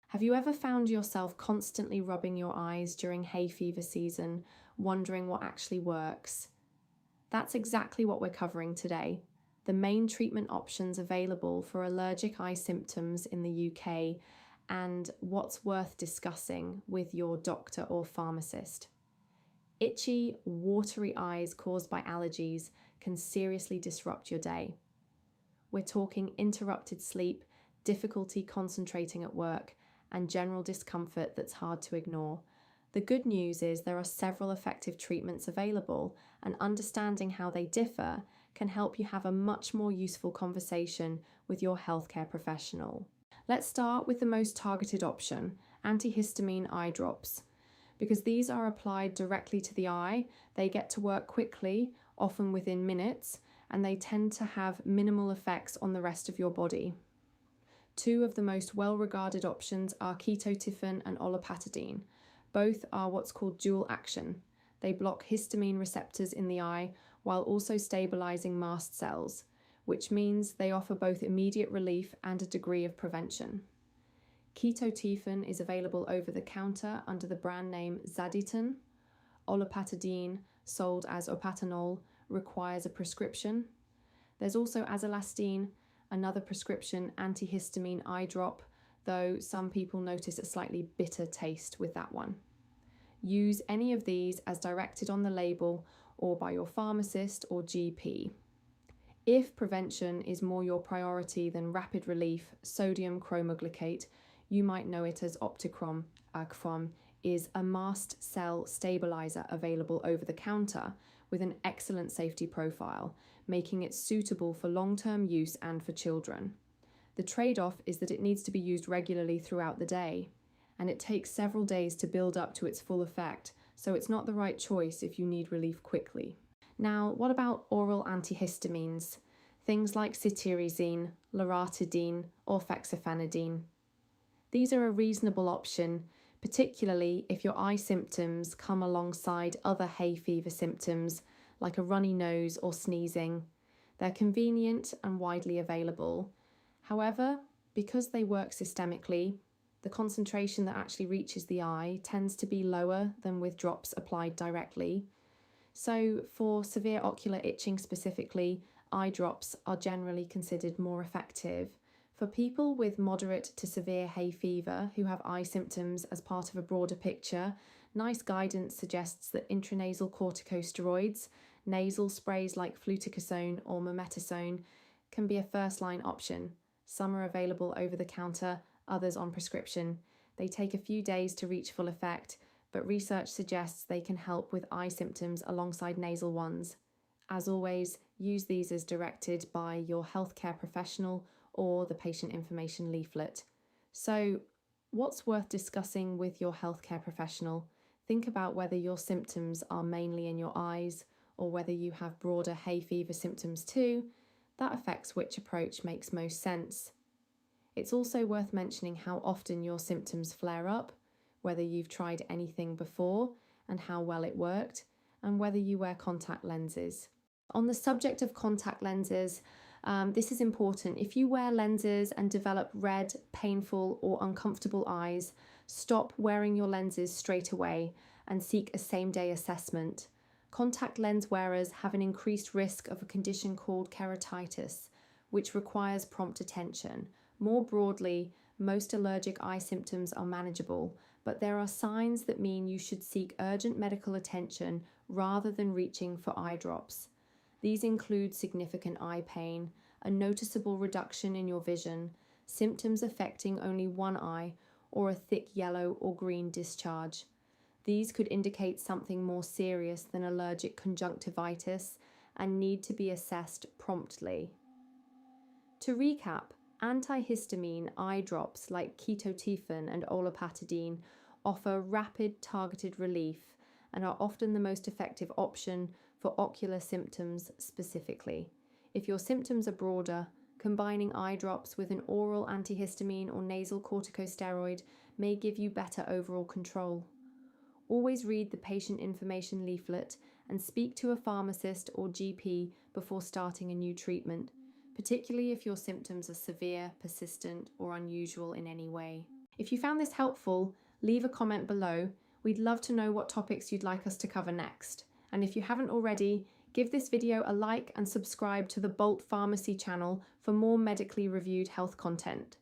Have you ever found yourself constantly rubbing your eyes during hay fever season, wondering what actually works? That's exactly what we're covering today. The main treatment options available for allergic eye symptoms in the UK and what's worth discussing with your doctor or pharmacist. Itchy, watery eyes caused by allergies can seriously disrupt your day. We're talking interrupted sleep, difficulty concentrating at work, and general discomfort that's hard to ignore. The good news is there are several effective treatments available, and understanding how they differ can help you have a much more useful conversation with your healthcare professional. Let's start with the most targeted option, antihistamine eye drops. Because these are applied directly to the eye, they get to work quickly, often within minutes, and they tend to have minimal effects on the rest of your body. Two of the most well-regarded options are ketotifen and olopatadine. Both are what's called dual action. They block histamine receptors in the eye while also stabilizing mast cells, which means they offer both immediate relief and a degree of prevention. Ketotifen is available over the counter under the brand name Zaditon. Olopatadine, sold as opatanol, requires a prescription. There's also azolastine, another prescription antihistamine eye drop, though some people notice a slightly bitter taste with that one. Use any of these as directed on the label or by your pharmacist or GP. If prevention is more your priority than rapid relief, sodium cromoglicate, you might know it as Opticrom, is a mast cell stabilizer available over the counter with an excellent safety profile, making it suitable for long-term use and for children. The trade-off is that it needs to be used regularly throughout the day, and it takes several days to build up to its full effect, so it's not the right choice if you need relief quickly. Now, what about oral antihistamines? Things like cetirizine, loratadine, or fexofenadine. These are a reasonable option, particularly if your eye symptoms come alongside other hay fever symptoms like a runny nose or sneezing. They're convenient and widely available. However, because they work systemically, the concentration that actually reaches the eye tends to be lower than with drops applied directly. So for severe ocular itching specifically, eye drops are generally considered more effective. For people with moderate to severe hay fever who have eye symptoms as part of a broader picture, nice guidance suggests that intranasal corticosteroids, nasal sprays like fluticasone or mometasone, can be a first-line option. Some are available over the counter, others on prescription. They take a few days to reach full effect, but research suggests they can help with eye symptoms alongside nasal ones. As always, use these as directed by your healthcare professional or the patient information leaflet. So, what's worth discussing with your healthcare professional? Think about whether your symptoms are mainly in your eyes or whether you have broader hay fever symptoms too. That affects which approach makes most sense. It's also worth mentioning how often your symptoms flare up, whether you've tried anything before and how well it worked, and whether you wear contact lenses. On the subject of contact lenses, this is important. If you wear lenses and develop red, painful, or uncomfortable eyes, stop wearing your lenses straight away and seek a same-day assessment. Contact lens wearers have an increased risk of a condition called keratitis, which requires prompt attention. More broadly, most allergic eye symptoms are manageable, but there are signs that mean you should seek urgent medical attention rather than reaching for eye drops. These include significant eye pain, a noticeable reduction in your vision, symptoms affecting only one eye, or a thick yellow or green discharge. These could indicate something more serious than allergic conjunctivitis and need to be assessed promptly. To recap, antihistamine eye drops like ketotifen and olopatadine offer rapid targeted relief and are often the most effective option for ocular symptoms specifically. If your symptoms are broader, combining eye drops with an oral antihistamine or nasal corticosteroid may give you better overall control. Always read the patient information leaflet and speak to a pharmacist or GP before starting a new treatment, particularly if your symptoms are severe, persistent, or unusual in any way. If you found this helpful, leave a comment below. We'd love to know what topics you'd like us to cover next. And if you haven't already, give this video a like and subscribe to the Bolt Pharmacy channel for more medically reviewed health content.